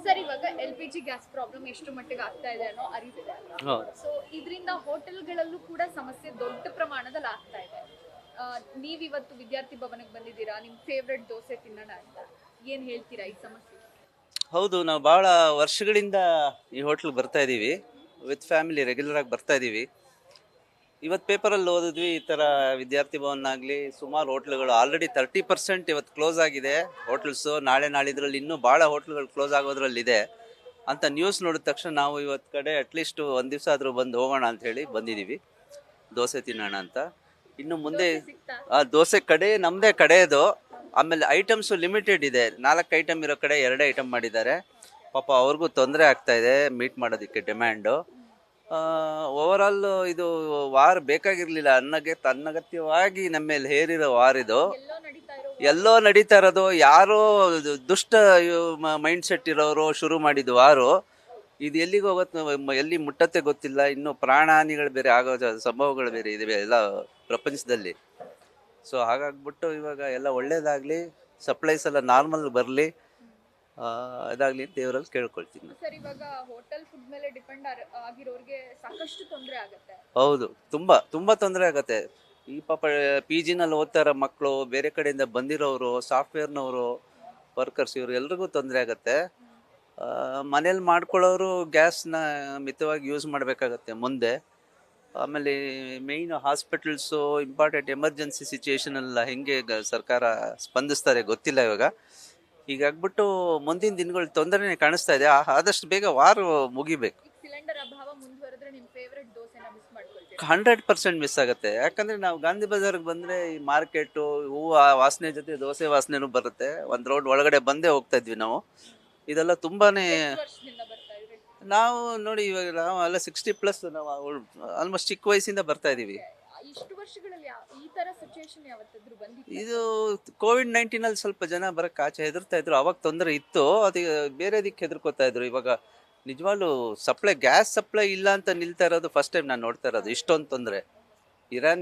Sir, ಇವಾಗ LPG gas problem ಎಷ್ಟು ಮಟ್ಟಿಗೆ ಆಗ್ತಾ ಇದೆ ಅನ್ನೋ ಅರಿವಿದೆ. ಸೊ ಇದರಿಂದ ಹೋಟೆಲ್ಗಳಲ್ಲೂ ಕೂಡ ಸಮಸ್ಯೆ ದೊಡ್ಡ ಪ್ರಮಾಣದಲ್ಲಿ ಆಗ್ತಾ ಇದೆ. ನೀವಿವತ್ತು ವಿದ್ಯಾರ್ಥಿ ಭವನಕ್ಕೆ ಬಂದಿದ್ದೀರಾ, ನಿಮ್ ಫೇವ್ರೆಟ್ ದೋಸೆ ತಿನ್ನೋಣ ಅಂತ, ಏನ್ ಹೇಳ್ತೀರಾ ಈ ಸಮಸ್ಯೆ? ಹೌದು, ನಾವು ಭಾಳ ವರ್ಷಗಳಿಂದ ಈ ಹೋಟ್ಲಿಗೆ ಬರ್ತಾ ಇದ್ದೀವಿ. ವಿತ್ ಫ್ಯಾಮಿಲಿ ರೆಗ್ಯುಲರ್ ಆಗಿ ಬರ್ತಾ ಇದ್ದೀವಿ. ಇವತ್ತು ಪೇಪರಲ್ಲಿ ಓದಿದ್ವಿ, ಈ ಥರ ವಿದ್ಯಾರ್ಥಿ ಭವನ ಆಗಲಿ ಸುಮಾರು ಹೋಟ್ಲುಗಳು ಆಲ್ರೆಡಿ 30% ಇವತ್ತು ಕ್ಲೋಸ್ ಆಗಿದೆ ಹೋಟ್ಲ್ಸು. ನಾಳೆ ನಾಳಿದ್ರಲ್ಲಿ ಇನ್ನೂ ಭಾಳ ಹೋಟ್ಲುಗಳು ಕ್ಲೋಸ್ ಆಗೋದ್ರಲ್ಲಿದೆ ಅಂತ ನ್ಯೂಸ್ ನೋಡಿದ ತಕ್ಷಣ ನಾವು ಇವತ್ತು ಕಡೆ ಅಟ್ಲೀಸ್ಟ್ ಒಂದು ದಿವಸ ಆದರೂ ಬಂದು ಹೋಗೋಣ ಅಂಥೇಳಿ ಬಂದಿದ್ದೀವಿ, ದೋಸೆ ತಿನ್ನೋಣ ಅಂತ. ಇನ್ನು ಮುಂದೆ ದೋಸೆ ಕಡೆ ನಮ್ಮದೇ ಕಡೆಯದು. ಆಮೇಲೆ ಐಟಮ್ಸು ಲಿಮಿಟೆಡ್ ಇದೆ, 4 ಐಟಮ್ ಇರೋ ಕಡೆ 2 ಐಟಮ್ ಮಾಡಿದ್ದಾರೆ. ಪಾಪ ಅವ್ರಿಗೂ ತೊಂದರೆ ಆಗ್ತಾ ಇದೆ ಮೀಟ್ ಮಾಡೋದಕ್ಕೆ ಡಿಮ್ಯಾಂಡು. ಓವರಾಲ್ ಇದು ವಾರ ಬೇಕಾಗಿರಲಿಲ್ಲ, ತನ್ನಗತ್ಯವಾಗಿ ನಮ್ಮ ಮೇಲೆ ಹೇರಿರೋ ವಾರ ಇದು. ಎಲ್ಲೋ ನಡೀತಾ ಇರೋದು, ಯಾರೋ ದುಷ್ಟ ಮೈಂಡ್ ಸೆಟ್ ಇರೋರು ಶುರು ಮಾಡಿದ್ದು ವಾರು ಇದು ಎಲ್ಲಿಗೆ ಹೋಗುತ್ತೆ, ಎಲ್ಲಿ ಮುಟ್ಟತ್ತೆ ಗೊತ್ತಿಲ್ಲ. ಇನ್ನು ಪ್ರಾಣಹಾನಿಗಳು ಬೇರೆ ಆಗೋ ಸಂಭವಗಳು ಬೇರೆ ಇದಾವೆ ಎಲ್ಲ ಪ್ರಪಂಚದಲ್ಲಿ. ಸೊ ಹಾಗಾಗ್ಬಿಟ್ಟು ಇವಾಗ ಎಲ್ಲ ಒಳ್ಳೇದಾಗಲಿ, ಸಪ್ಲೈಸ್ ಎಲ್ಲ ನಾರ್ಮಲ್ ಬರಲಿ, ಇದಾಗಲಿ ಅಂತ ದೇವರಲ್ಲಿ ಕೇಳ್ಕೊಳ್ತೀನಿ. ಸರ್, ಇವಾಗ ಹೋಟೆಲ್ ಫುಡ್ ಮೇಲೆ ಡಿಪೆಂಡ್ ಆಗಿರೋರಿಗೆ ಸಾಕಷ್ಟು ತೊಂದರೆ ಆಗುತ್ತೆ. ಹೌದು, ತುಂಬ ತೊಂದರೆ ಆಗುತ್ತೆ. ಈ ಪಾಪ PGನಲ್ಲಿ ಓದ್ತಾ ಇರೋ ಮಕ್ಕಳು, ಬೇರೆ ಕಡೆಯಿಂದ ಬಂದಿರೋರು, ಸಾಫ್ಟ್ವೇರ್ನವರು, ವರ್ಕರ್ಸ್, ಇವರು ಎಲ್ರಿಗೂ ತೊಂದರೆ ಆಗುತ್ತೆ. ಮನೇಲಿ ಮಾಡ್ಕೊಳ್ಳೋರು ಗ್ಯಾಸ್ನ ಮಿತವಾಗಿ ಯೂಸ್ ಮಾಡಬೇಕಾಗತ್ತೆ ಮುಂದೆ. ಆಮೇಲೆ ಮೇಯ್ನ್ ಹಾಸ್ಪಿಟಲ್ಸು, ಇಂಪಾರ್ಟೆಂಟ್ ಎಮರ್ಜೆನ್ಸಿ ಸಿಚುವೇಶನೆಲ್ಲ ಹೆಂಗೆ ಸರ್ಕಾರ ಸ್ಪಂದಿಸ್ತಾರೆ ಗೊತ್ತಿಲ್ಲ ಇವಾಗ. ಹೀಗಾಗ್ಬಿಟ್ಟು ಮುಂದಿನ ದಿನಗಳು ತೊಂದರೆನೇ ಕಾಣಿಸ್ತಾ ಇದೆ. ಆದಷ್ಟು ಬೇಗ ವಾರ ಮುಗಿಬೇಕು. ಸಿಲಿಂಡರ್ ಅಭಾವ ಮುಂದುವರೆದ್ರೆ ನಿಮ್ಮ ಫೇವರೇಟ್ ದೋಸೆನ ಮಿಸ್ ಮಾಡ್ಕೊಳ್ತೀರಾ? 100% ಮಿಸ್ ಆಗುತ್ತೆ. ಯಾಕಂದರೆ ನಾವು ಗಾಂಧಿ ಬಜಾರ್ಗೆ ಬಂದರೆ ಈ ಮಾರ್ಕೆಟು, ಹೂವು ವಾಸನೆ ಜೊತೆ ದೋಸೆ ವಾಸನೆನೂ ಬರುತ್ತೆ. ಒಂದು ರೋಡ್ ಒಳಗಡೆ ಬಂದೇ ಹೋಗ್ತಾ ಇದ್ವಿ ನಾವು. ಇದೆಲ್ಲ ತುಂಬಾ ವರ್ಷದಿಂದ ಬರ್ತಾ ಇದ್ರಿ? ನಾವು ನೋಡಿ, ಇವಾಗ ನಾವು ಎಲ್ಲ 60+ ನಾವು ಆಲ್ಮೋಸ್ಟ್ ಚಿಕ್ಕ ವಯಸ್ಸಿಂದ ಬರ್ತಾ ಇದ್ದೀವಿ. ಇಷ್ಟು ವರ್ಷಗಳಲ್ಲಿ ಈ ತರ ಸಿಚುವೇಶನ್ ಯಾವತ್ತಾದ್ರೂ ಬಂದಿತ್ತು? ಇದು COVID-19 ಸ್ವಲ್ಪ ಜನ ಬರಕ್ಕೆ ಆಚೆ ಹೆದರ್ತಾ ಇದ್ರು, ಅವಾಗ ತೊಂದರೆ ಇತ್ತು. ಅದು ಬೇರೆ ದಿಕ್ಕೆ ಹೆದರ್ಕೋತಾ ಇದ್ರು. ಇವಾಗ ನಿಜವಾಗ್ಲೂ ಗ್ಯಾಸ್ ಸಪ್ಲೈ ಇಲ್ಲ ಅಂತ ನಿಲ್ತಾ ಇರೋದು ಫಸ್ಟ್ ಟೈಮ್ ನಾನು ನೋಡ್ತಾ ಇರೋದು. ಇಷ್ಟೊಂದು ತೊಂದರೆ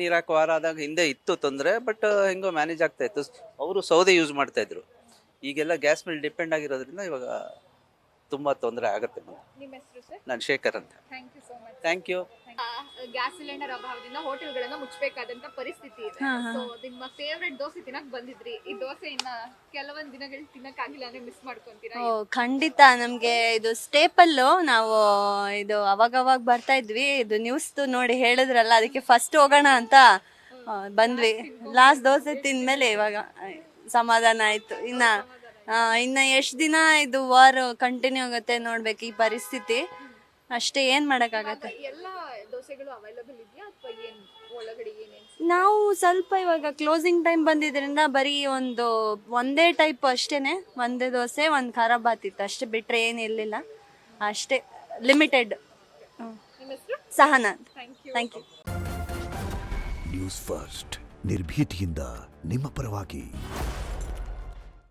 ಇರಾಕ್ ವಾರ ಆದಾಗ ಹಿಂದೆ ಇತ್ತು ತೊಂದರೆ, ಬಟ್ ಹೆಂಗೋ ಮ್ಯಾನೇಜ್ ಆಗ್ತಾ ಇತ್ತು. ಅವರು ಸೌದೆ ಯೂಸ್ ಮಾಡ್ತಾ ಇದ್ರು. ಈಗೆಲ್ಲ ಗ್ಯಾಸ್ ಮೇಲೆ ಡಿಪೆಂಡ್ ಆಗಿರೋದ್ರಿಂದ ಇವಾಗ ತುಂಬಾ ತೊಂದರೆ ಆಗುತ್ತೆ. ನಿಮ್ಮ ಹೆಸರು ಸರ್? ನಾನು ಶೇಖರ್ ಅಂತ. Thank you so much. Thank you. Gas cylinder ಅಭಾವದಿಂದ ಹೋಟೆಲ್ಗಳನ್ನ ಮುಚ್ಚಬೇಕಾದಂತ ಪರಿಸ್ಥಿತಿ ಇದೆ. ಸೊ ನಿಮ್ಮ ಫೇವರೇಟ್ ದೋಸೆ ತಿನ್ನಕ್ ಬಂದಿದ್ರಿ, ಈ ದೋಸೆ ಇನ್ನ ಕೆಲವೊಂದ್ ದಿನಗಳು ತಿನ್ನಕ್ ಆಗಿಲ್ಲ ಅಂದ್ರೆ ಮಿಸ್ ಮಾಡ್ಕೊಂತೀರಾ? ಖಂಡಿತ. ನಮ್ಗೆ ಇದು ಸ್ಟೇಪಲ್. ನಾವು ಇದು ಅವಾಗ ಬರ್ತಾ ಇದ್ವಿ. ಇದು ನ್ಯೂಸ್ ನೋಡಿ ಹೇಳಿದ್ರಲ್ಲ, ಅದಕ್ಕೆ ಫಸ್ಟ್ ಹೋಗೋಣ ಅಂತ ಬಂದ್ವಿ. ಲಾಸ್ಟ್ ದೋಸೆ ತಿಂದ್ಮೇಲೆ ಇವಾಗ ಸಮಾಧಾನ ಆಯ್ತು. ಇನ್ನ ಎಷ್ಟು ದಿನ ಇದು ವಾರ್ ಕಂಟಿನ್ಯೂ ಆಗುತ್ತೆ ನೋಡ್ಬೇಕು ಈ ಪರಿಸ್ಥಿತಿ. ಅಷ್ಟೇ, ಏನ್ ಮಾಡಕ್ಕಾಗತ್ತೆ. ಎಲ್ಲ ದೋಸೆಗಳು ಅವೈಲೇಬಲ್ ಇದೆಯಾ ಅಥವಾ ಏನ್ ಒಳಗಡೆ ಏನೇನು? ನಾವು ಸ್ವಲ್ಪ ಇವಾಗ ಕ್ಲೋಸಿಂಗ್ ಟೈಮ್ ಬಂದಿದ್ರಿಂದ ಬರೀ ಒಂದೇ ಟೈಪ್ ಅಷ್ಟೇನೆ, ಒಂದೇ ದೋಸೆ, ಒಂದು ಖಾರ ಬಾತ್ ಇತ್ತು ಅಷ್ಟೇ, ಬಿಟ್ರೆ ಏನಿರ್ಲಿಲ್ಲ. ಅಷ್ಟೇ, ಲಿಮಿಟೆಡ್. ನಿಮ್ಮ ಹೆಸರು? Sahana. Thank you. News first, ನಿರ್ಭೀತಿಯಿಂದ ನಿಮ್ಮ ಪರವಾಗಿ.